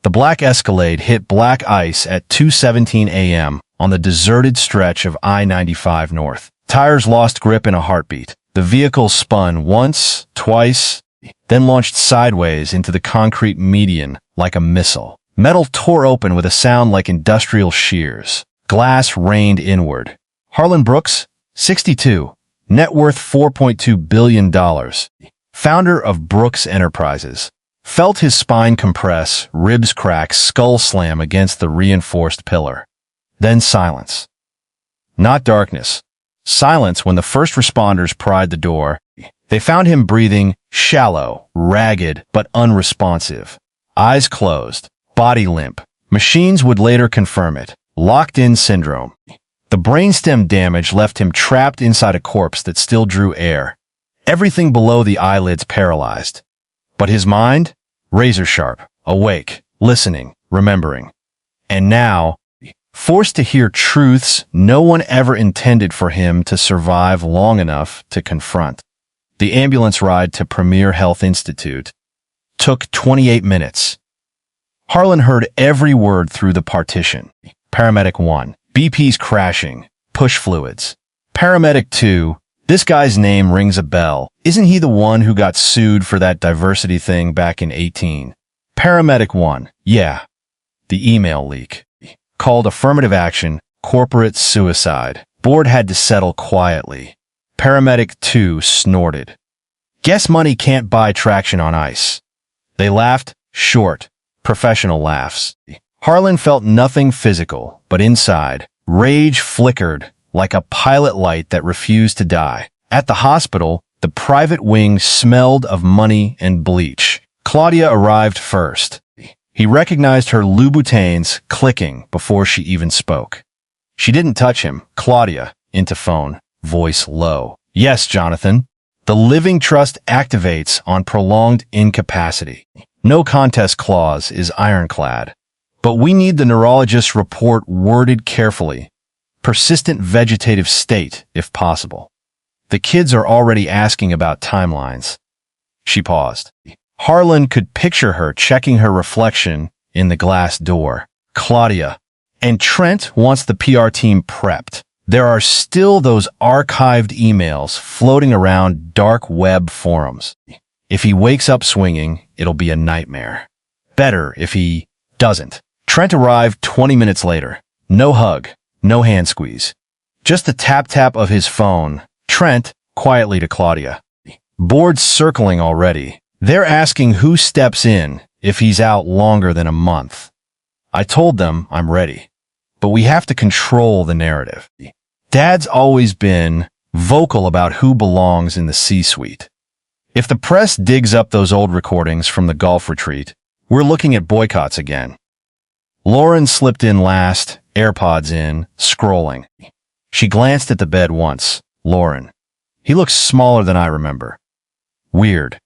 The black Escalade hit black ice at 2:17 a.m. on the deserted stretch of I-95 North. Tires lost grip in a heartbeat. The vehicle spun once, twice, then launched sideways into the concrete median like a missile. Metal tore open with a sound like industrial shears. Glass rained inward. Harlan Brooks, 62, net worth $4.2 billion, founder of Brooks Enterprises, felt his spine compress, ribs crack, skull slam against the reinforced pillar. Then silence. Not darkness. Silence when the first responders pried the door. They found him breathing shallow, ragged, but unresponsive. Eyes closed, body limp. Machines would later confirm it. Locked-in syndrome. The brainstem damage left him trapped inside a corpse that still drew air. Everything below the eyelids paralyzed. But his mind? Razor-sharp, awake, listening, remembering. And now, forced to hear truths no one ever intended for him to survive long enough to confront. The ambulance ride to Premier Health Institute took 28 minutes. Harlan heard every word through the partition. Paramedic 1, BP's crashing, push fluids. Paramedic 2, this guy's name rings a bell. Isn't he the one who got sued for that diversity thing back in 18? Paramedic 1, yeah. The email leak. Called affirmative action, corporate suicide. Board had to settle quietly. Paramedic 2 snorted. Guess money can't buy traction on ice. They laughed, short, professional laughs. Harlan felt nothing physical, but inside, rage flickered like a pilot light that refused to die. At the hospital, the private wing smelled of money and bleach. Claudia arrived first. He recognized her Louboutins clicking before she even spoke. She didn't touch him. Claudia, into phone, voice low. Yes, Jonathan. The living trust activates on prolonged incapacity. No contest clause is ironclad. But we need the neurologist's report worded carefully. Persistent vegetative state, if possible. The kids are already asking about timelines. She paused. Harlan could picture her checking her reflection in the glass door. Claudia. And Trent wants the PR team prepped. There are still those archived emails floating around dark web forums. If he wakes up swinging, it'll be a nightmare. Better if he doesn't. Trent arrived 20 minutes later. No hug, no hand squeeze. Just the tap-tap of his phone. Trent, quietly to Claudia. Board's circling already. They're asking who steps in if he's out longer than a month. I told them I'm ready. But we have to control the narrative. Dad's always been vocal about who belongs in the C-suite. If the press digs up those old recordings from the golf retreat, we're looking at boycotts again. Lauren slipped in last, AirPods in, scrolling. She glanced at the bed once. Lauren. He looks smaller than I remember. Weird.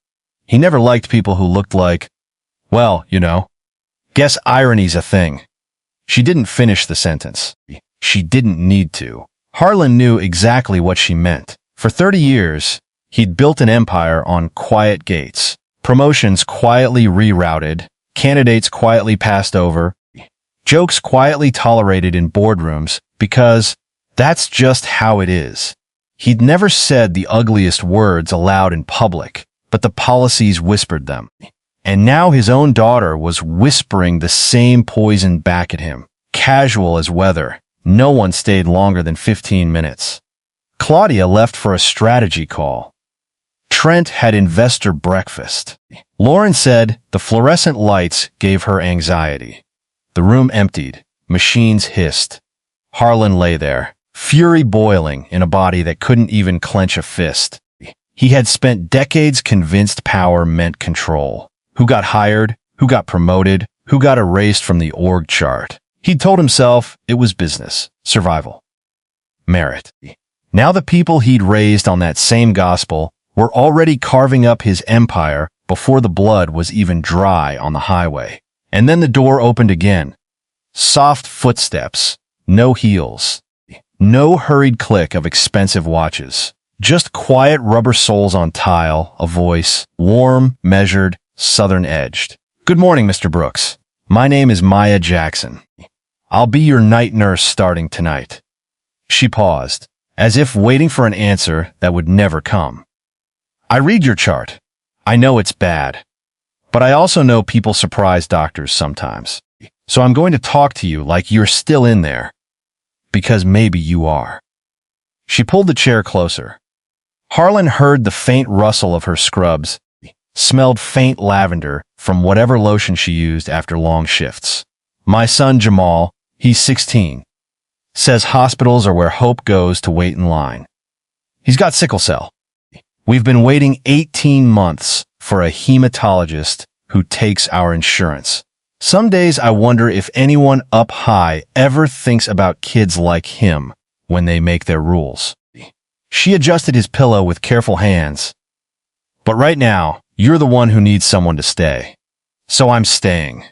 He never liked people who looked like, well, you know. Guess irony's a thing. She didn't finish the sentence. She didn't need to. Harlan knew exactly what she meant. For 30 years, he'd built an empire on quiet gates. Promotions quietly rerouted, candidates quietly passed over, jokes quietly tolerated in boardrooms because that's just how it is. He'd never said the ugliest words aloud in public, but the policies whispered them. And now his own daughter was whispering the same poison back at him. Casual as weather, no one stayed longer than 15 minutes. Claudia left for a strategy call. Trent had investor breakfast. Lauren said the fluorescent lights gave her anxiety. The room emptied. Machines hissed. Harlan lay there, fury boiling in a body that couldn't even clench a fist. He had spent decades convinced power meant control. Who got hired? Who got promoted? Who got erased from the org chart? He'd told himself it was business, survival, merit. Now the people he'd raised on that same gospel were already carving up his empire before the blood was even dry on the highway. And then the door opened again. Soft footsteps, no heels, no hurried click of expensive watches. Just quiet rubber soles on tile, a voice, warm, measured, southern-edged. Good morning, Mr. Brooks. My name is Maya Jackson. I'll be your night nurse starting tonight." She paused, as if waiting for an answer that would never come. "I read your chart. I know it's bad. But I also know people surprise doctors sometimes. So I'm going to talk to you like you're still in there. Because maybe you are." She pulled the chair closer. Harlan heard the faint rustle of her scrubs, smelled faint lavender from whatever lotion she used after long shifts. "My son Jamal, he's 16, says hospitals are where hope goes to wait in line. He's got sickle cell. We've been waiting 18 months for a hematologist who takes our insurance. Some days I wonder if anyone up high ever thinks about kids like him when they make their rules." She adjusted his pillow with careful hands. "But right now, you're the one who needs someone to stay. So I'm staying."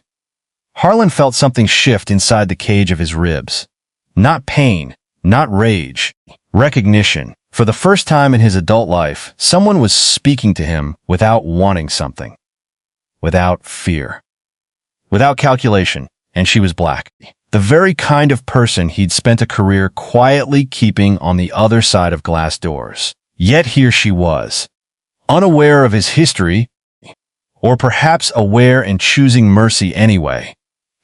Harlan felt something shift inside the cage of his ribs. Not pain, not rage, recognition. For the first time in his adult life, someone was speaking to him without wanting something. Without fear. Without calculation, and she was black. The very kind of person he'd spent a career quietly keeping on the other side of glass doors. Yet here she was, unaware of his history, or perhaps aware and choosing mercy anyway,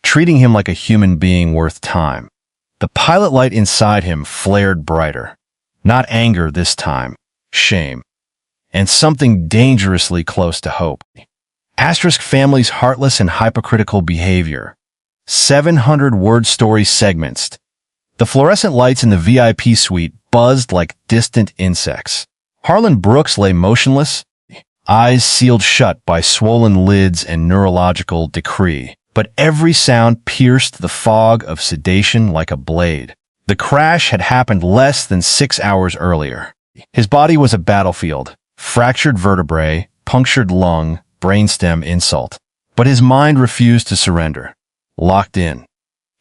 treating him like a human being worth time. The pilot light inside him flared brighter. Not anger this time, shame, and something dangerously close to hope. Asterisk family's heartless and hypocritical behavior. 700-word story segments. The fluorescent lights in the VIP suite buzzed like distant insects. Harlan Brooks lay motionless, eyes sealed shut by swollen lids and neurological decree, but every sound pierced the fog of sedation like a blade. The crash had happened less than 6 hours earlier. His body was a battlefield, fractured vertebrae, punctured lung, brainstem insult. But his mind refused to surrender. Locked in,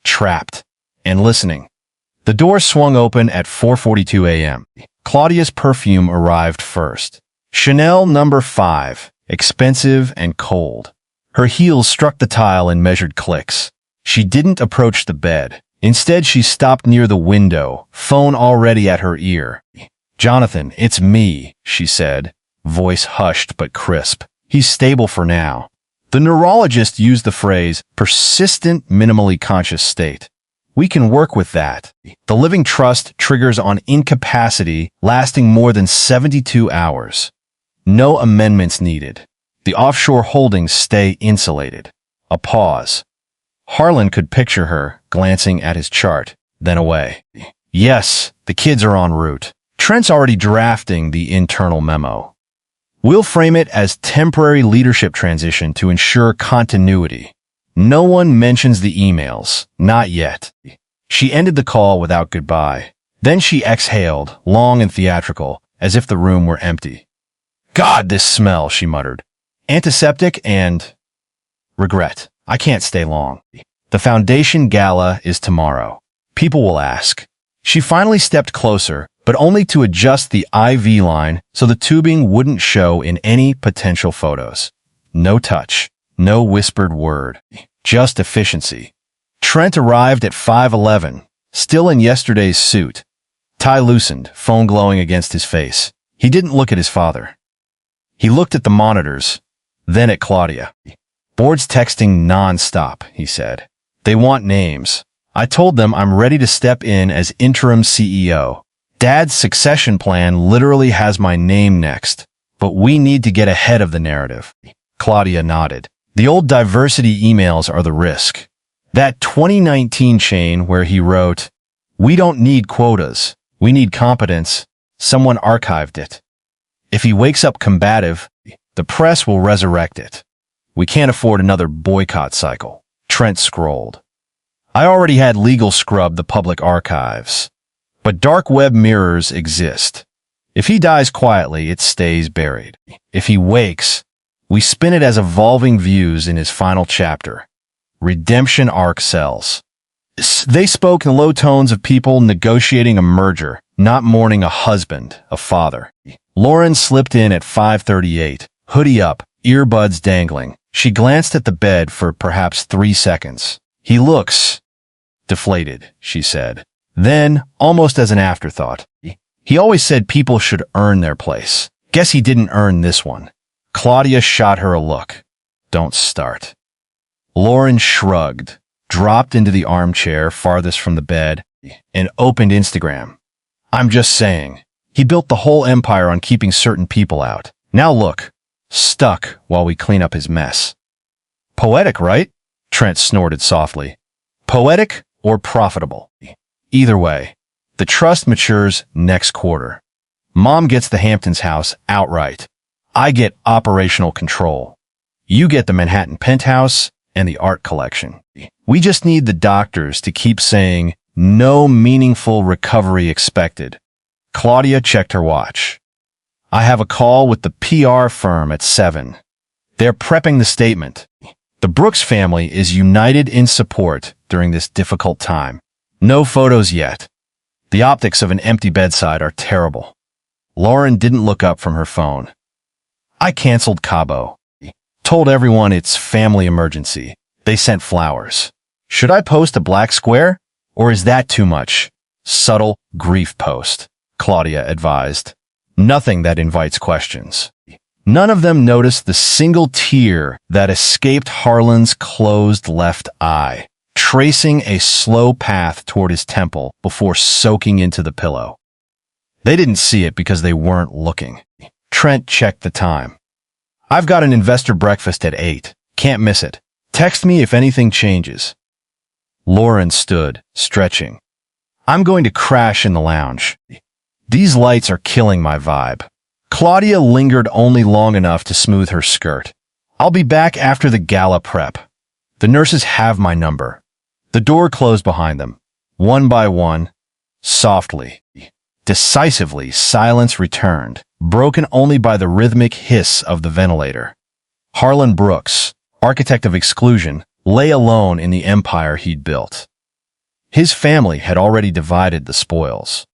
trapped, and listening. The door swung open at 4:42 a.m. Claudia's perfume arrived first. Chanel No. 5, expensive and cold. Her heels struck the tile in measured clicks. She didn't approach the bed. Instead, she stopped near the window, phone already at her ear. "Jonathan, it's me," she said, voice hushed but crisp. "He's stable for now." The neurologist used the phrase, persistent minimally conscious state. "We can work with that." The living trust triggers on incapacity lasting more than 72 hours. No amendments needed. The offshore holdings stay insulated. A pause. Harlan could picture her glancing at his chart, then away. "Yes, the kids are en route. Trent's already drafting the internal memo. We'll frame it as temporary leadership transition to ensure continuity. No one mentions the emails, not yet." She ended the call without goodbye. Then she exhaled, long and theatrical, as if the room were empty. "God, this smell," she muttered. "Antiseptic and regret. I can't stay long. The foundation gala is tomorrow. People will ask." She finally stepped closer, but only to adjust the IV line so the tubing wouldn't show in any potential photos. No touch, no whispered word, just efficiency. Trent arrived at 5:11, still in yesterday's suit. Tie loosened, phone glowing against his face. He didn't look at his father. He looked at the monitors, then at Claudia. "Board's texting non-stop," he said. "They want names. I told them I'm ready to step in as interim CEO. Dad's succession plan literally has my name next, but we need to get ahead of the narrative." Claudia nodded. "The old diversity emails are the risk. That 2019 chain where he wrote, 'We don't need quotas, we need competence,' someone archived it. If he wakes up combative, the press will resurrect it. We can't afford another boycott cycle." Trent scrolled. "I already had legal scrub the public archives. But dark web mirrors exist. If he dies quietly, it stays buried. If he wakes, we spin it as evolving views in his final chapter. Redemption arc cells." They spoke in low tones of people negotiating a merger, not mourning a husband, a father. Lauren slipped in at 5:38, hoodie up, earbuds dangling. She glanced at the bed for perhaps 3 seconds. He looks deflated, she said. Then, almost as an afterthought, he always said people should earn their place. Guess he didn't earn this one. Claudia shot her a look. Don't start. Lauren shrugged, dropped into the armchair farthest from the bed, and opened Instagram. I'm just saying. He built the whole empire on keeping certain people out. Now look, stuck while we clean up his mess. Poetic, right? Trent snorted softly. Poetic or profitable? Either way, the trust matures next quarter. Mom gets the Hamptons house outright. I get operational control. You get the Manhattan penthouse and the art collection. We just need the doctors to keep saying, no meaningful recovery expected. Claudia checked her watch. I have a call with the PR firm at 7. They're prepping the statement. The Brooks family is united in support during this difficult time. No photos yet. The optics of an empty bedside are terrible. Lauren didn't look up from her phone. I canceled Cabo. Told everyone it's family emergency. They sent flowers. Should I post a black square? Or is that too much? Subtle grief post, Claudia advised. Nothing that invites questions. None of them noticed the single tear that escaped Harlan's closed left eye, tracing a slow path toward his temple before soaking into the pillow. They didn't see it because they weren't looking. Trent checked the time. I've got an investor breakfast at 8. Can't miss it. Text me if anything changes. Lauren stood, stretching. I'm going to crash in the lounge. These lights are killing my vibe. Claudia lingered only long enough to smooth her skirt. I'll be back after the gala prep. The nurses have my number. The door closed behind them. One by one, softly, decisively, silence returned, broken only by the rhythmic hiss of the ventilator. Harlan Brooks, architect of exclusion, lay alone in the empire he'd built. His family had already divided the spoils.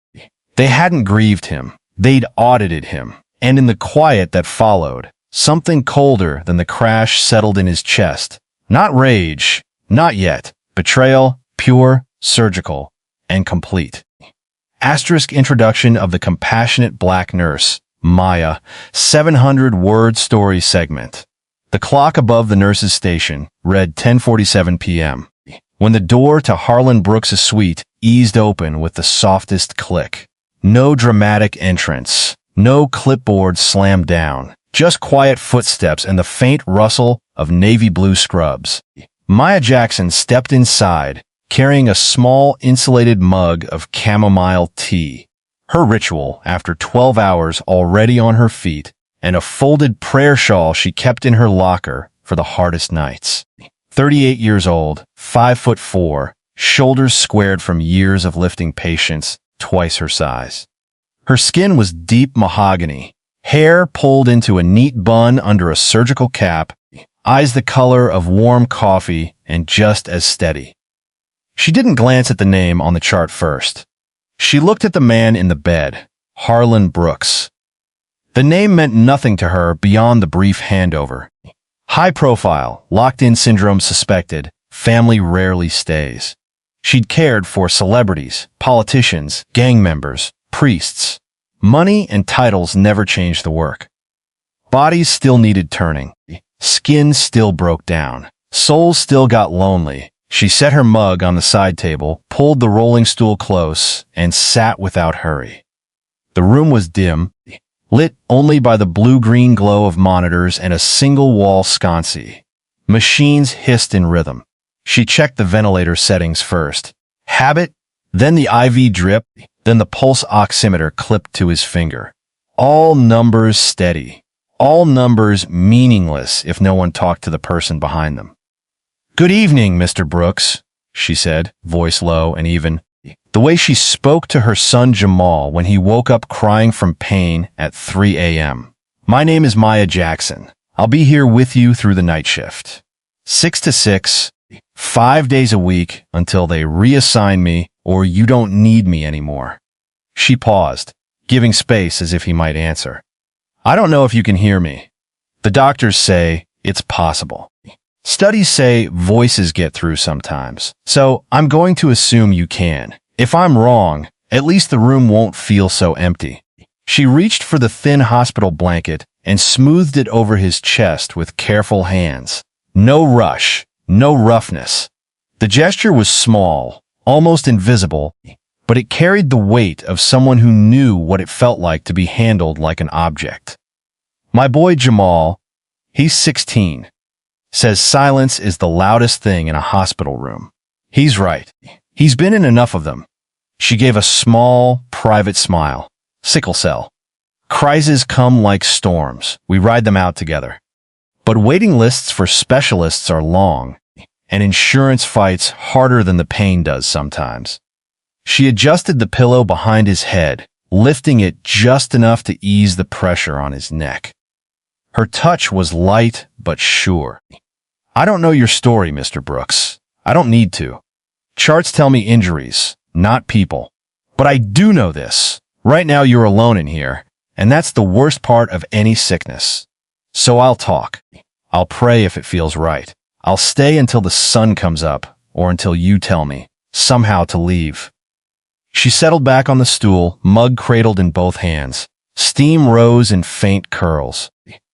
They hadn't grieved him. They'd audited him. And in the quiet that followed, something colder than the crash settled in his chest. Not rage, not yet. Betrayal, pure, surgical, and complete. Asterisk introduction of the compassionate black nurse, Maya, 700-word story segment. The clock above the nurse's station read 10:47 p.m. when the door to Harlan Brooks' suite eased open with the softest click. No dramatic entrance, no clipboard slammed down, just quiet footsteps and the faint rustle of navy blue scrubs. Maya Jackson stepped inside, carrying a small insulated mug of chamomile tea. Her ritual after 12 hours already on her feet, and a folded prayer shawl she kept in her locker for the hardest nights. 38 years old, 5'4", shoulders squared from years of lifting patients, twice her size. Her skin was deep mahogany, hair pulled into a neat bun under a surgical cap, eyes the color of warm coffee and just as steady. She didn't glance at the name on the chart first. She looked at the man in the bed, Harlan Brooks. The name meant nothing to her beyond the brief handover. High profile, locked-in syndrome suspected, family rarely stays. She'd cared for celebrities, politicians, gang members, priests. Money and titles never changed the work. Bodies still needed turning. Skin still broke down. Souls still got lonely. She set her mug on the side table, pulled the rolling stool close, and sat without hurry. The room was dim, lit only by the blue-green glow of monitors and a single-wall sconce. Machines hissed in rhythm. She checked the ventilator settings first. Habit, then the IV drip, then the pulse oximeter clipped to his finger. All numbers steady. All numbers meaningless if no one talked to the person behind them. "Good evening, Mr. Brooks," she said, voice low and even. The way she spoke to her son Jamal when he woke up crying from pain at 3 a.m. "My name is Maya Jackson. I'll be here with you through the night shift. 6 to 6, 5 days a week until they reassign me or you don't need me anymore." She paused, giving space as if he might answer. "I don't know if you can hear me. The doctors say it's possible." Studies say voices get through sometimes, so I'm going to assume you can. If I'm wrong, at least the room won't feel so empty. She reached for the thin hospital blanket and smoothed it over his chest with careful hands. No rush, no roughness. The gesture was small, almost invisible, but it carried the weight of someone who knew what it felt like to be handled like an object. My boy Jamal, he's 16, says silence is the loudest thing in a hospital room. He's right. He's been in enough of them. She gave a small, private smile. Sickle cell. Crises come like storms. We ride them out together. But waiting lists for specialists are long, and insurance fights harder than the pain does sometimes. She adjusted the pillow behind his head, lifting it just enough to ease the pressure on his neck. Her touch was light but sure. I don't know your story, Mr. Brooks. I don't need to. Charts tell me injuries, not people. But I do know this. Right now you're alone in here, and that's the worst part of any sickness. So I'll talk. I'll pray if it feels right. I'll stay until the sun comes up, or until you tell me, somehow, to leave. She settled back on the stool, mug cradled in both hands. Steam rose in faint curls.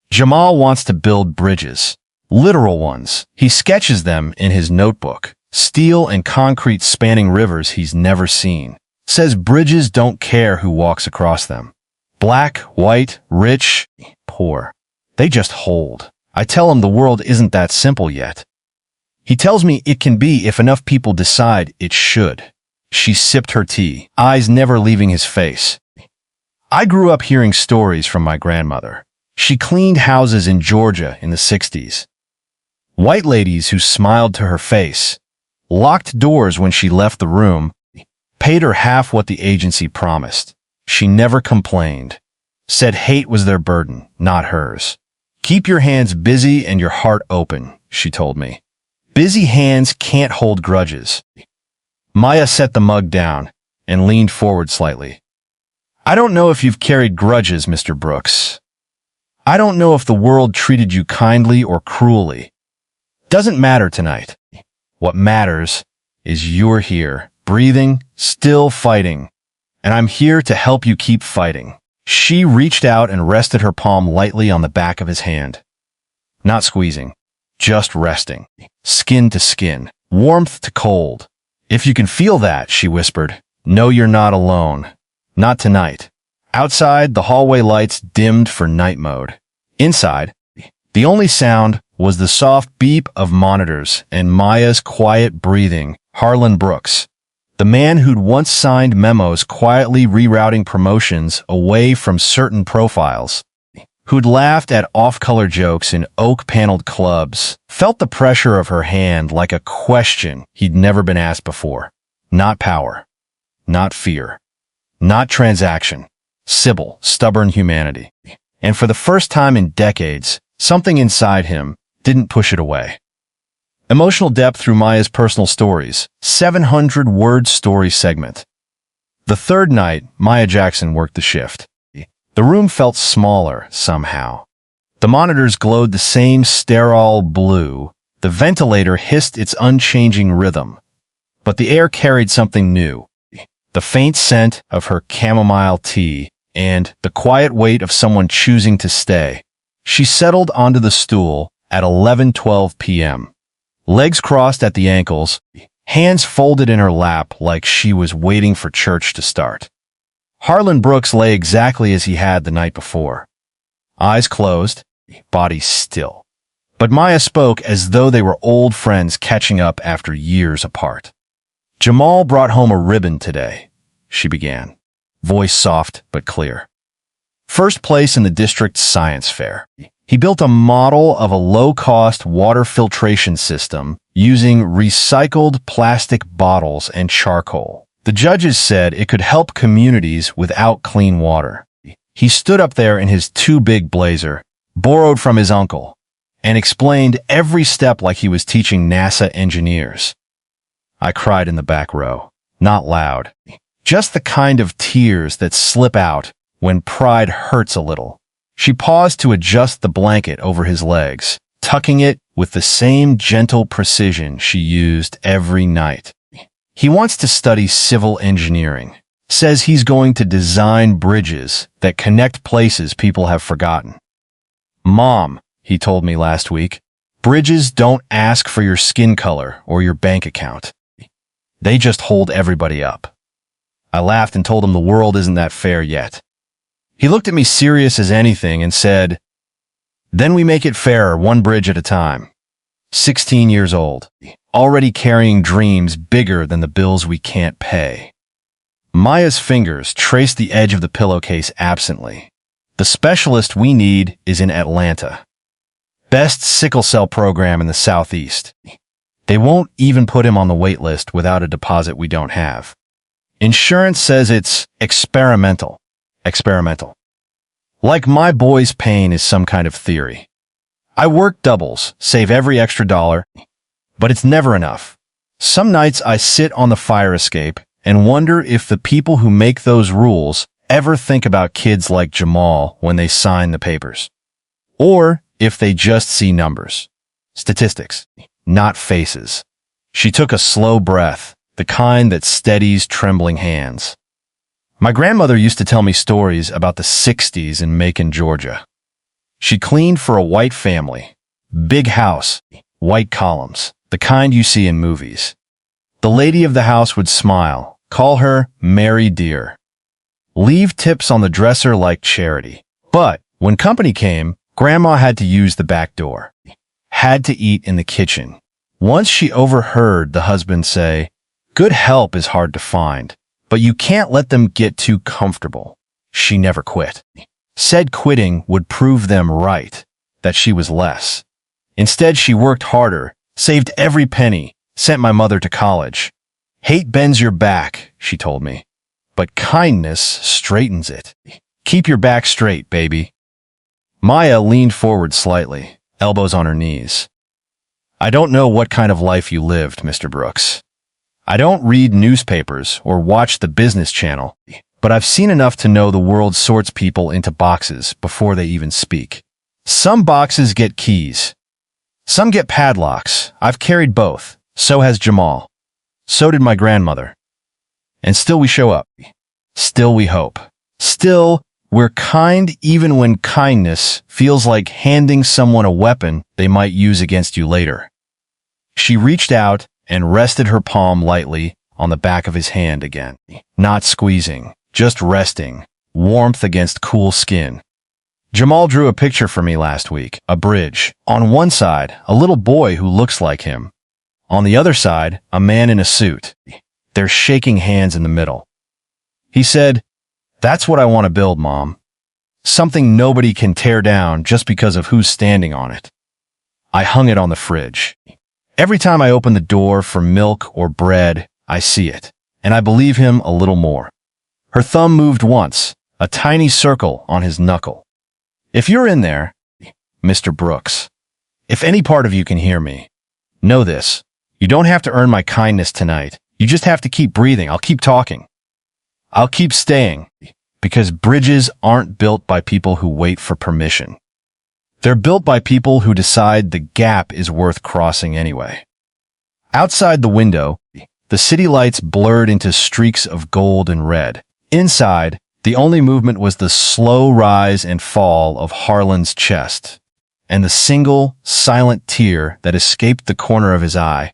Jamal wants to build bridges. Literal ones. He sketches them in his notebook. Steel and concrete spanning rivers he's never seen. Says bridges don't care who walks across them. Black, white, rich, poor. They just hold. I tell him the world isn't that simple yet. He tells me it can be if enough people decide it should. She sipped her tea, eyes never leaving his face. I grew up hearing stories from my grandmother. She cleaned houses in Georgia in the 60s. White ladies who smiled to her face, locked doors when she left the room, paid her half what the agency promised. She never complained. Said hate was their burden, not hers. Keep your hands busy and your heart open, she told me. Busy hands can't hold grudges. Maya set the mug down and leaned forward slightly. I don't know if you've carried grudges, Mr. Brooks. I don't know if the world treated you kindly or cruelly. Doesn't matter tonight. What matters is you're here, breathing, still fighting. And I'm here to help you keep fighting. She reached out and rested her palm lightly on the back of his hand. Not squeezing, just resting. Skin to skin, warmth to cold. If you can feel that, she whispered, know you're not alone. Not tonight. Outside, the hallway lights dimmed for night mode. Inside, the only sound was the soft beep of monitors and Maya's quiet breathing. Harlan Brooks, the man who'd once signed memos quietly rerouting promotions away from certain profiles, who'd laughed at off-color jokes in oak-paneled clubs, felt the pressure of her hand like a question he'd never been asked before. Not power, not fear, not transaction. Sybil, stubborn humanity. And for the first time in decades, something inside him didn't push it away. Emotional depth through Maya's personal stories, 700-word story segment. The third night, Maya Jackson worked the shift. The room felt smaller somehow. The monitors glowed the same sterile blue. The ventilator hissed its unchanging rhythm. But the air carried something new. The faint scent of her chamomile tea and the quiet weight of someone choosing to stay. She settled onto the stool at 11:12 p.m. Legs crossed at the ankles, hands folded in her lap like she was waiting for church to start. Harlan Brooks lay exactly as he had the night before. Eyes closed, body still. But Maya spoke as though they were old friends catching up after years apart. Jamal brought home a ribbon today, she began, voice soft but clear. First place in the district's science fair. He built a model of a low-cost water filtration system using recycled plastic bottles and charcoal. The judges said it could help communities without clean water. He stood up there in his too-big blazer, borrowed from his uncle, and explained every step like he was teaching NASA engineers. I cried in the back row, not loud, just the kind of tears that slip out when pride hurts a little. She paused to adjust the blanket over his legs. tucking it with the same gentle precision she used every night. He wants to study civil engineering. Says he's going to design bridges that connect places people have forgotten. Mom, he told me last week, bridges don't ask for your skin color or your bank account. They just hold everybody up. I laughed and told him the world isn't that fair yet. He looked at me serious as anything and said, "Then we make it fairer, one bridge at a time." 16 years old, already carrying dreams bigger than the bills we can't pay. Maya's fingers traced the edge of the pillowcase absently. The specialist we need is in Atlanta. Best sickle cell program in the Southeast. They won't even put him on the wait list without a deposit we don't have. Insurance says it's experimental. Experimental. Like my boy's pain is some kind of theory. I work doubles, save every extra dollar, but it's never enough. Some nights I sit on the fire escape and wonder if the people who make those rules ever think about kids like Jamal when they sign the papers. Or if they just see numbers. Statistics, not faces. She took a slow breath, the kind that steadies trembling hands. My grandmother used to tell me stories about the 60s in Macon, Georgia. She cleaned for a white family. Big house, white columns, the kind you see in movies. The lady of the house would smile, call her Mary Dear. Leave tips on the dresser like charity. But when company came, Grandma had to use the back door. Had to eat in the kitchen. Once she overheard the husband say, "Good help is hard to find, but you can't let them get too comfortable." She never quit. Said quitting would prove them right, that she was less. Instead, she worked harder, saved every penny, sent my mother to college. Hate bends your back, she told me, but kindness straightens it. Keep your back straight, baby. Maya leaned forward slightly, elbows on her knees. I don't know what kind of life you lived, Mr. Brooks. I don't read newspapers or watch the business channel, but I've seen enough to know the world sorts people into boxes before they even speak. Some boxes get keys. Some get padlocks. I've carried both. So has Jamal. So did my grandmother. And still we show up. Still we hope. Still, we're kind even when kindness feels like handing someone a weapon they might use against you later. She reached out and rested her palm lightly on the back of his hand again. Not squeezing, just resting, warmth against cool skin. Jamal drew a picture for me last week, a bridge. On one side, a little boy who looks like him. On the other side, a man in a suit. They're shaking hands in the middle. He said, "That's what I want to build, Mom. Something nobody can tear down just because of who's standing on it." I hung it on the fridge. Every time I open the door for milk or bread, I see it, and I believe him a little more. Her thumb moved once, a tiny circle on his knuckle. If you're in there, Mr. Brooks, if any part of you can hear me, know this. You don't have to earn my kindness tonight. You just have to keep breathing. I'll keep talking. I'll keep staying, because bridges aren't built by people who wait for permission. They're built by people who decide the gap is worth crossing anyway. Outside the window, the city lights blurred into streaks of gold and red. Inside, the only movement was the slow rise and fall of Harlan's chest, and the single, silent tear that escaped the corner of his eye,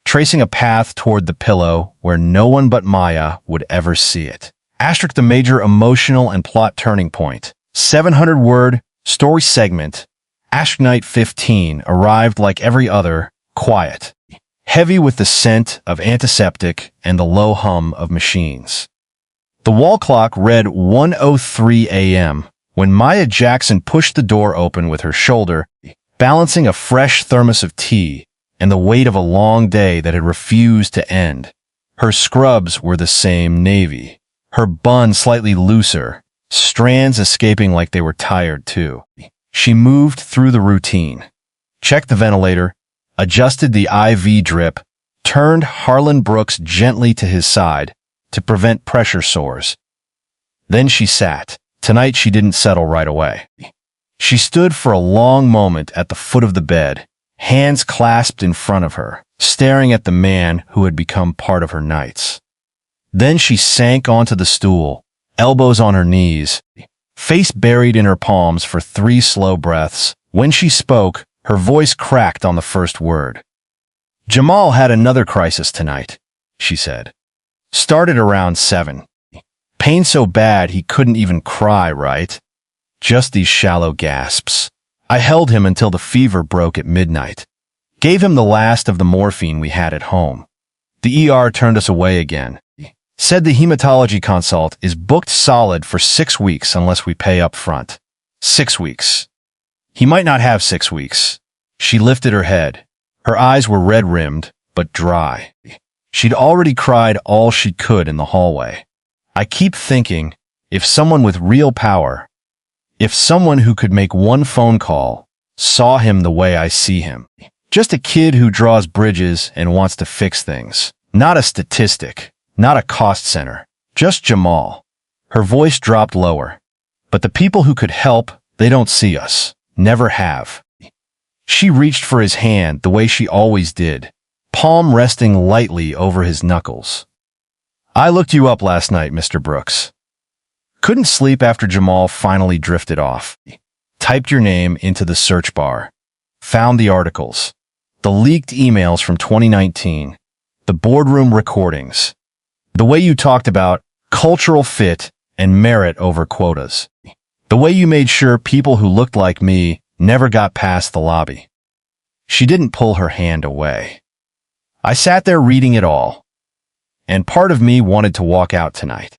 tracing a path toward the pillow where no one but Maya would ever see it. Asterisk the major emotional and plot turning point. 700-word story segment. Asterisk night 15 arrived like every other, quiet, heavy with the scent of antiseptic and the low hum of machines. The wall clock read 1:03 a.m. when Maya Jackson pushed the door open with her shoulder, balancing a fresh thermos of tea and the weight of a long day that had refused to end. Her scrubs were the same navy, her bun slightly looser, strands escaping like they were tired too. She moved through the routine, checked the ventilator, adjusted the IV drip, turned Harlan Brooks gently to his side to prevent pressure sores. Then she sat. Tonight she didn't settle right away. She stood for a long moment at the foot of the bed, hands clasped in front of her, staring at the man who had become part of her nights. Then she sank onto the stool, elbows on her knees, face buried in her palms for 3 slow breaths. When she spoke, her voice cracked on the first word. "Jamal had another crisis tonight," she said. "Started around 7. Pain so bad he couldn't even cry, right? Just these shallow gasps. I held him until the fever broke at midnight. Gave him the last of the morphine we had at home. The ER turned us away again. Said the hematology consult is booked solid for 6 weeks unless we pay up front. 6 weeks. He might not have 6 weeks." She lifted her head. Her eyes were red-rimmed, but dry. She'd already cried all she could in the hallway. "I keep thinking, if someone with real power, if someone who could make one phone call, saw him the way I see him. Just a kid who draws bridges and wants to fix things. Not a statistic. Not a cost center. Just Jamal." Her voice dropped lower. "But the people who could help, they don't see us. Never have." She reached for his hand the way she always did, palm resting lightly over his knuckles. "I looked you up last night, Mr. Brooks. Couldn't sleep after Jamal finally drifted off. Typed your name into the search bar. Found the articles. The leaked emails from 2019. The boardroom recordings. The way you talked about cultural fit and merit over quotas. The way you made sure people who looked like me never got past the lobby." She didn't pull her hand away. "I sat there reading it all, and part of me wanted to walk out tonight.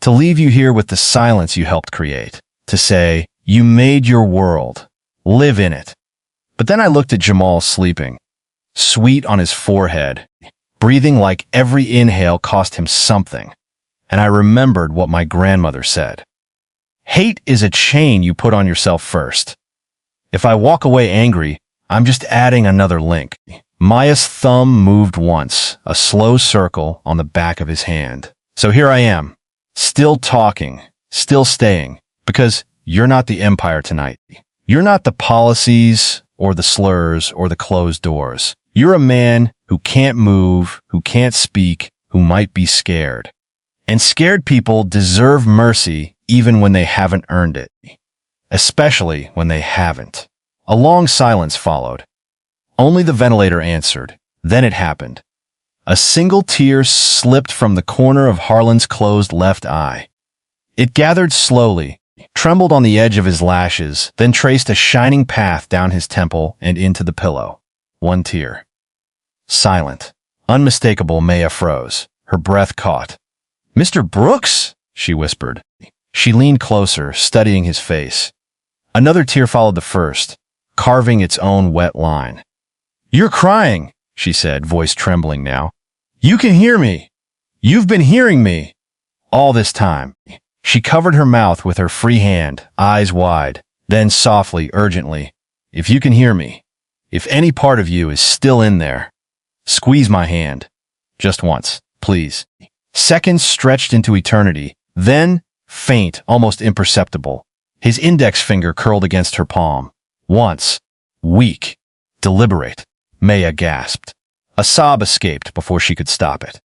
To leave you here with the silence you helped create. To say, you made your world. Live in it." But then I looked at Jamal sleeping, sweat on his forehead, breathing like every inhale cost him something, and I remembered what my grandmother said. "Hate is a chain you put on yourself first. If I walk away angry, I'm just adding another link." Maya's thumb moved once, a slow circle on the back of his hand. "So here I am, still talking, still staying, because you're not the empire tonight. You're not the policies or the slurs or the closed doors. You're a man who can't move, who can't speak, who might be scared. And scared people deserve mercy even when they haven't earned it. Especially when they haven't." A long silence followed. Only the ventilator answered. Then it happened. A single tear slipped from the corner of Harlan's closed left eye. It gathered slowly, trembled on the edge of his lashes, then traced a shining path down his temple and into the pillow. One tear. Silent. Unmistakable, Maya froze. Her breath caught. "Mr. Brooks?" she whispered. She leaned closer, studying his face. Another tear followed the first, carving its own wet line. "You're crying," she said, voice trembling now. "You can hear me. You've been hearing me. All this time." She covered her mouth with her free hand, eyes wide, then softly, urgently, "If you can hear me, if any part of you is still in there, squeeze my hand. Just once, please." Seconds stretched into eternity, then, faint, almost imperceptible, his index finger curled against her palm. Once. Weak. Deliberate. Maya gasped. A sob escaped before she could stop it.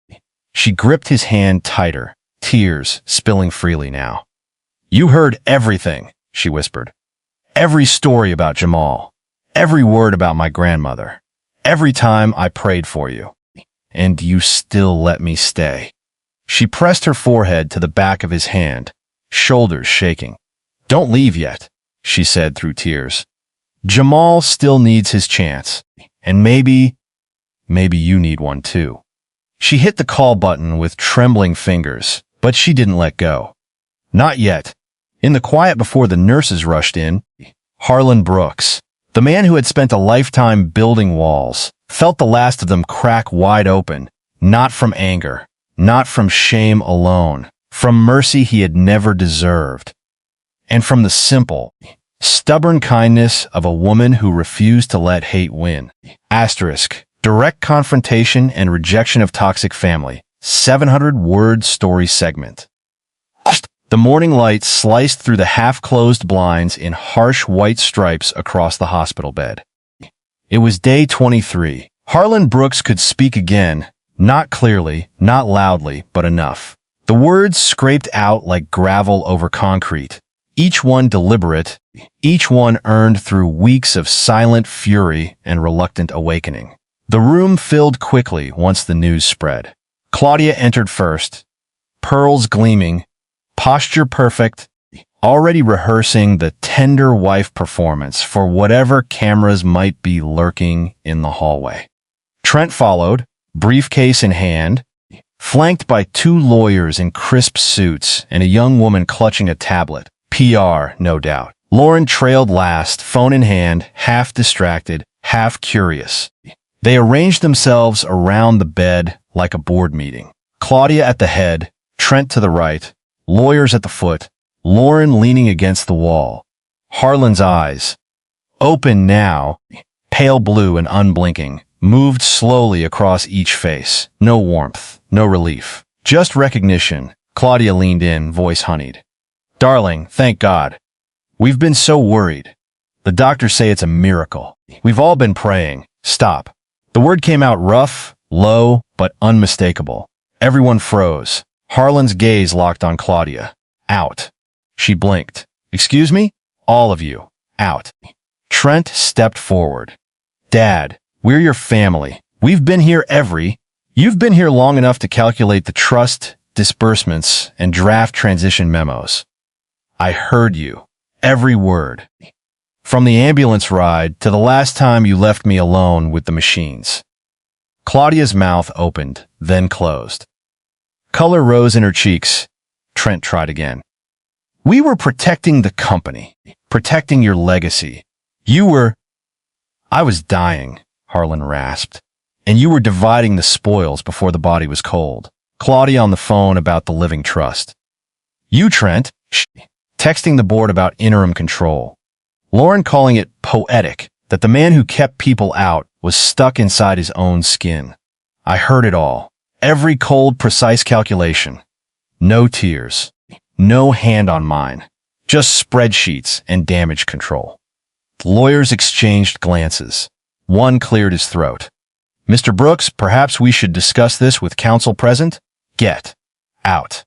She gripped his hand tighter, tears spilling freely now. "You heard everything," she whispered. "Every story about Jamal. Every word about my grandmother. Every time I prayed for you. And you still let me stay." She pressed her forehead to the back of his hand, shoulders shaking. "Don't leave yet," she said through tears. "Jamal still needs his chance. And maybe you need one too." She hit the call button with trembling fingers, but she didn't let go. Not yet. In the quiet before the nurses rushed in, Harlan Brooks, the man who had spent a lifetime building walls, felt the last of them crack wide open, not from anger, not from shame alone, from mercy he had never deserved, and from the simple, stubborn kindness of a woman who refused to let hate win. Asterisk. Direct confrontation and rejection of toxic family. 700-word story segment. The morning light sliced through the half-closed blinds in harsh white stripes across the hospital bed. It was day 23. Harlan Brooks could speak again, not clearly, not loudly, but enough. The words scraped out like gravel over concrete, each one deliberate, each one earned through weeks of silent fury and reluctant awakening. The room filled quickly once the news spread. Claudia entered first, pearls gleaming, posture perfect, already rehearsing the tender wife performance for whatever cameras might be lurking in the hallway. Trent followed, briefcase in hand, flanked by two lawyers in crisp suits and a young woman clutching a tablet. PR, no doubt. Lauren trailed last, phone in hand, half distracted, half curious. They arranged themselves around the bed like a board meeting. Claudia at the head, Trent to the right, lawyers at the foot, Lauren leaning against the wall. Harlan's eyes, open now, pale blue and unblinking, moved slowly across each face. No warmth, no relief, just recognition. Claudia leaned in, voice honeyed. Darling, thank God. We've been so worried. The doctors say it's a miracle. We've all been praying. Stop. The word came out rough, low, but unmistakable. Everyone froze. Harlan's gaze locked on Claudia. Out. She blinked. Excuse me? All of you. Out. Trent stepped forward. Dad, we're your family. You've been here long enough to calculate the trust, disbursements, and draft transition memos. I heard you. Every word. From the ambulance ride to the last time you left me alone with the machines. Claudia's mouth opened, then closed. Color rose in her cheeks. Trent tried again. We were protecting the company, protecting your legacy. I was dying, Harlan rasped, and you were dividing the spoils before the body was cold. Claudia on the phone about the living trust. You, Trent, texting the board about interim control. Lauren calling it poetic that the man who kept people out was stuck inside his own skin. I heard it all. Every cold, precise calculation. No tears. No hand on mine. Just spreadsheets and damage control. The lawyers exchanged glances. One cleared his throat. Mr. Brooks, perhaps we should discuss this with counsel present? Get out.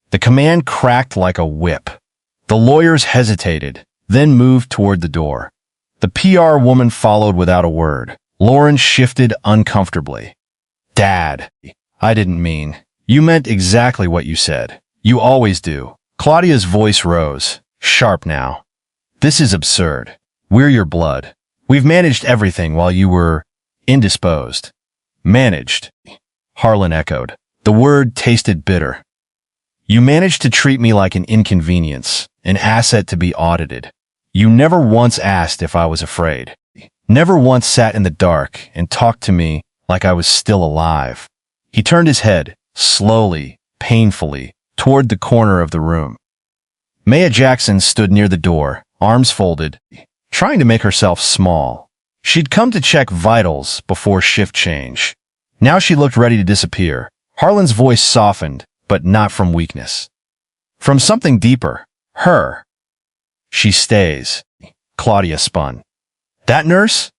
The command cracked like a whip. The lawyers hesitated, then moved toward the door. The PR woman followed without a word. Lauren shifted uncomfortably. Dad, I didn't mean. You meant exactly what you said. You always do. Claudia's voice rose, sharp now. This is absurd. We're your blood. We've managed everything while you were indisposed. Managed, Harlan echoed. The word tasted bitter. You managed to treat me like an inconvenience, an asset to be audited. You never once asked if I was afraid. Never once sat in the dark and talked to me like I was still alive. He turned his head, slowly, painfully, toward the corner of the room. Maya Jackson stood near the door, arms folded, trying to make herself small. She'd come to check vitals before shift change. Now she looked ready to disappear. Harlan's voice softened, but not from weakness. From something deeper. Her. She stays. Claudia spun. That nurse?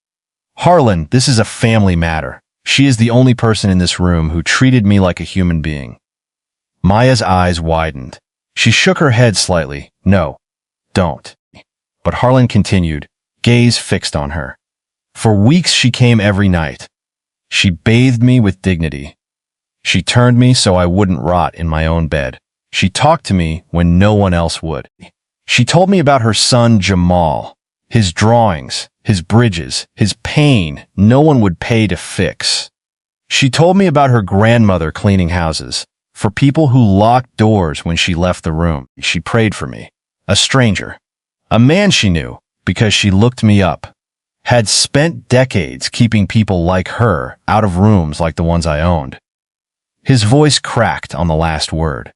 Harlan, this is a family matter. She is the only person in this room who treated me like a human being. Maya's eyes widened. She shook her head slightly. No, don't. But Harlan continued, gaze fixed on her. For weeks she came every night. She bathed me with dignity. She turned me so I wouldn't rot in my own bed. She talked to me when no one else would. She told me about her son Jamal, his drawings, his bridges, his pain no one would pay to fix. She told me about her grandmother cleaning houses, for people who locked doors when she left the room. She prayed for me. A stranger. A man she knew, because she looked me up. Had spent decades keeping people like her out of rooms like the ones I owned. His voice cracked on the last word.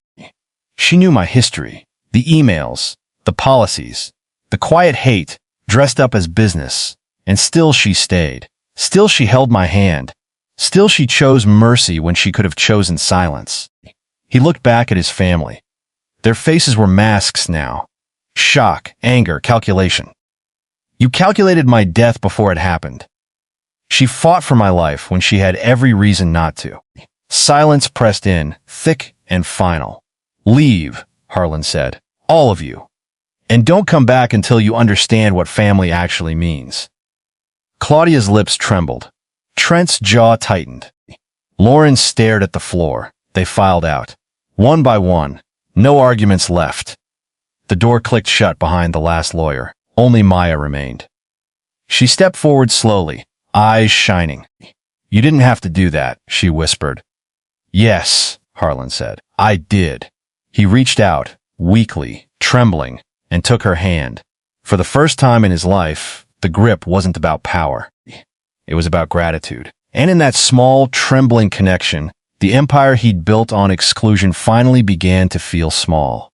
She knew my history, the emails, the policies, the quiet hate dressed up as business, and still she stayed. Still she held my hand. Still she chose mercy when she could have chosen silence. He looked back at his family. Their faces were masks now. Shock, anger, calculation. You calculated my death before it happened. She fought for my life when she had every reason not to. Silence pressed in, thick and final. Leave, Harlan said. All of you. And don't come back until you understand what family actually means. Claudia's lips trembled. Trent's jaw tightened. Lauren stared at the floor. They filed out. One by one. No arguments left. The door clicked shut behind the last lawyer. Only Maya remained. She stepped forward slowly, eyes shining. You didn't have to do that, she whispered. Yes, Harlan said. I did. He reached out, weakly, trembling, and took her hand. For the first time in his life, the grip wasn't about power. It was about gratitude. And in that small, trembling connection, the empire he'd built on exclusion finally began to feel small.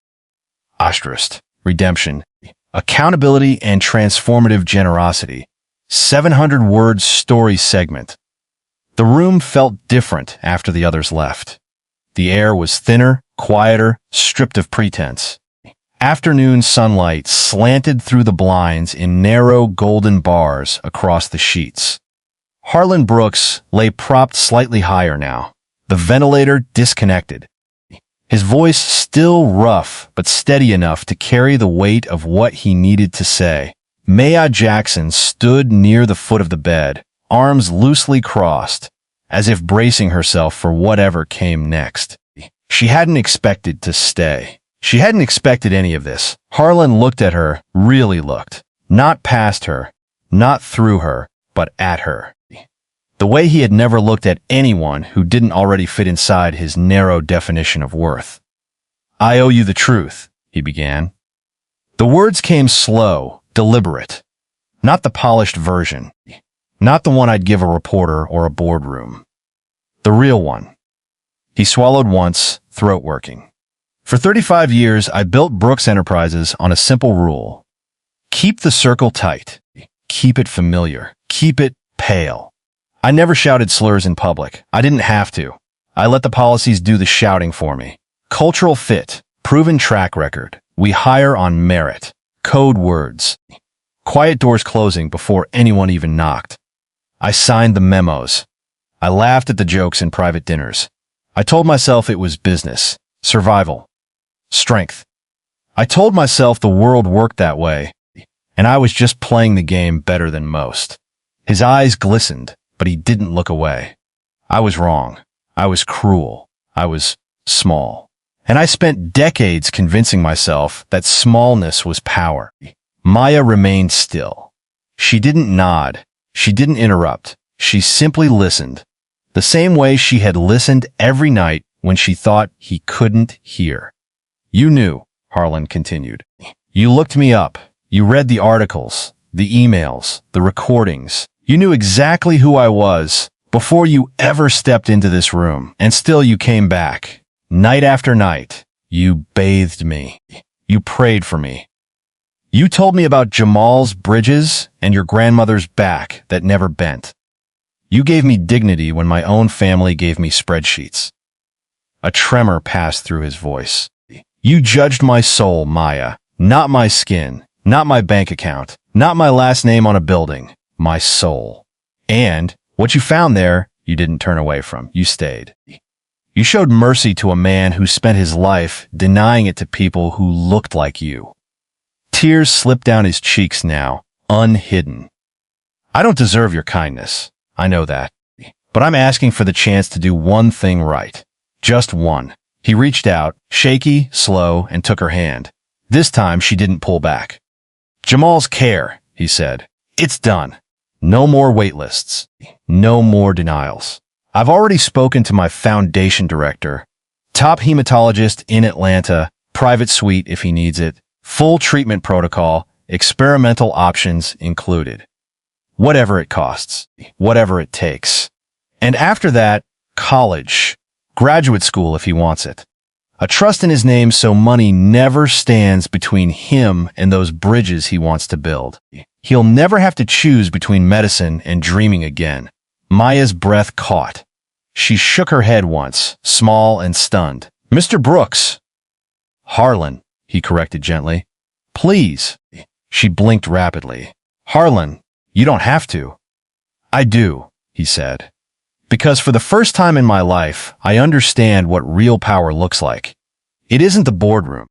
Ostrist, redemption, accountability, and transformative generosity. 700-word story segment. The room felt different after the others left. The air was thinner, quieter, stripped of pretense. Afternoon sunlight slanted through the blinds in narrow golden bars across the sheets. Harlan Brooks lay propped slightly higher now, the ventilator disconnected. His voice still rough but steady enough to carry the weight of what he needed to say. Maya Jackson stood near the foot of the bed, arms loosely crossed, as if bracing herself for whatever came next. She hadn't expected to stay. She hadn't expected any of this. Harlan looked at her, really looked. Not past her, not through her, but at her. The way he had never looked at anyone who didn't already fit inside his narrow definition of worth. I owe you the truth, he began. The words came slow, deliberate. Not the polished version. Not the one I'd give a reporter or a boardroom. The real one. He swallowed once, throat working. For 35 years, I built Brooks Enterprises on a simple rule. Keep the circle tight. Keep it familiar. Keep it pale. I never shouted slurs in public. I didn't have to. I let the policies do the shouting for me. Cultural fit. Proven track record. We hire on merit. Code words. Quiet doors closing before anyone even knocked. I signed the memos. I laughed at the jokes in private dinners. I told myself it was business. Survival. Strength. I told myself the world worked that way, and I was just playing the game better than most. His eyes glistened, but he didn't look away. I was wrong. I was cruel. I was small. And I spent decades convincing myself that smallness was power. Maya remained still. She didn't nod. She didn't interrupt. She simply listened. The same way she had listened every night when she thought he couldn't hear. You knew, Harlan continued. You looked me up. You read the articles, the emails, the recordings. You knew exactly who I was before you ever stepped into this room. And still you came back. Night after night. You bathed me. You prayed for me. You told me about Jamal's bridges and your grandmother's back that never bent. You gave me dignity when my own family gave me spreadsheets. A tremor passed through his voice. You judged my soul, Maya, not my skin, not my bank account, not my last name on a building, my soul. And what you found there, you didn't turn away from. You stayed. You showed mercy to a man who spent his life denying it to people who looked like you. Tears slipped down his cheeks now, unhidden. I don't deserve your kindness. I know that. But I'm asking for the chance to do one thing right. Just one. He reached out, shaky, slow, and took her hand. This time she didn't pull back. Jamal's care, he said. It's done. No more wait lists. No more denials. I've already spoken to my foundation director. Top hematologist in Atlanta, private suite if he needs it, full treatment protocol, experimental options included. Whatever it costs, whatever it takes. And after that, college, graduate school if he wants it. A trust in his name so money never stands between him and those bridges he wants to build. He'll never have to choose between medicine and dreaming again. Maya's breath caught. She shook her head once, small and stunned. Mr. Brooks. Harlan, he corrected gently. Please. She blinked rapidly. Harlan, you don't have to. I do, he said. Because for the first time in my life, I understand what real power looks like. It isn't the boardroom.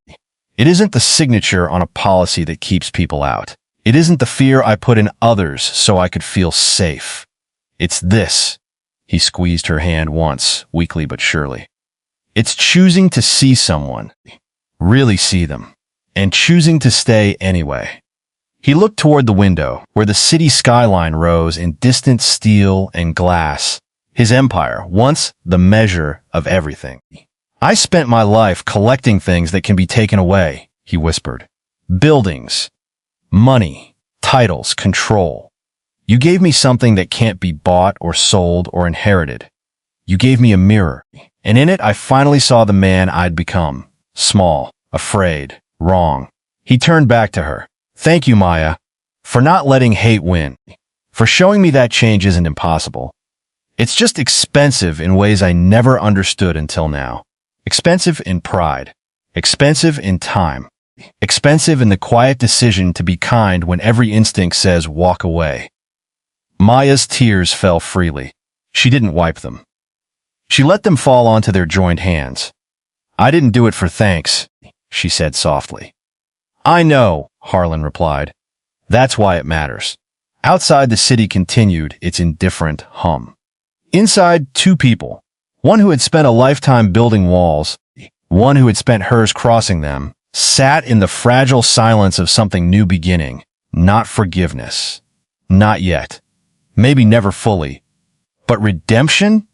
It isn't the signature on a policy that keeps people out. It isn't the fear I put in others so I could feel safe. It's this. He squeezed her hand once, weakly but surely. It's choosing to see someone, really see them, and choosing to stay anyway. He looked toward the window, where the city skyline rose in distant steel and glass. His empire, once the measure of everything. I spent my life collecting things that can be taken away, he whispered. Buildings, money, titles, control. You gave me something that can't be bought or sold or inherited. You gave me a mirror, and in it I finally saw the man I'd become. Small, afraid, wrong. He turned back to her. Thank you, Maya, for not letting hate win, for showing me that change isn't impossible. It's just expensive in ways I never understood until now. Expensive in pride, expensive in time, expensive in the quiet decision to be kind when every instinct says walk away. Maya's tears fell freely. She didn't wipe them. She let them fall onto their joined hands. I didn't do it for thanks, she said softly. I know, Harlan replied. That's why it matters. Outside, the city continued its indifferent hum. Inside, two people. One who had spent a lifetime building walls, one who had spent hers crossing them, sat in the fragile silence of something new beginning. Not forgiveness. Not yet. Maybe never fully. But redemption?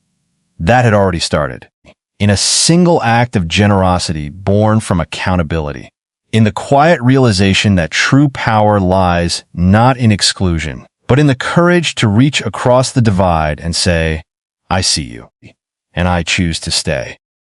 That had already started. In a single act of generosity born from accountability. In the quiet realization that true power lies not in exclusion, but in the courage to reach across the divide and say, I see you, and I choose to stay.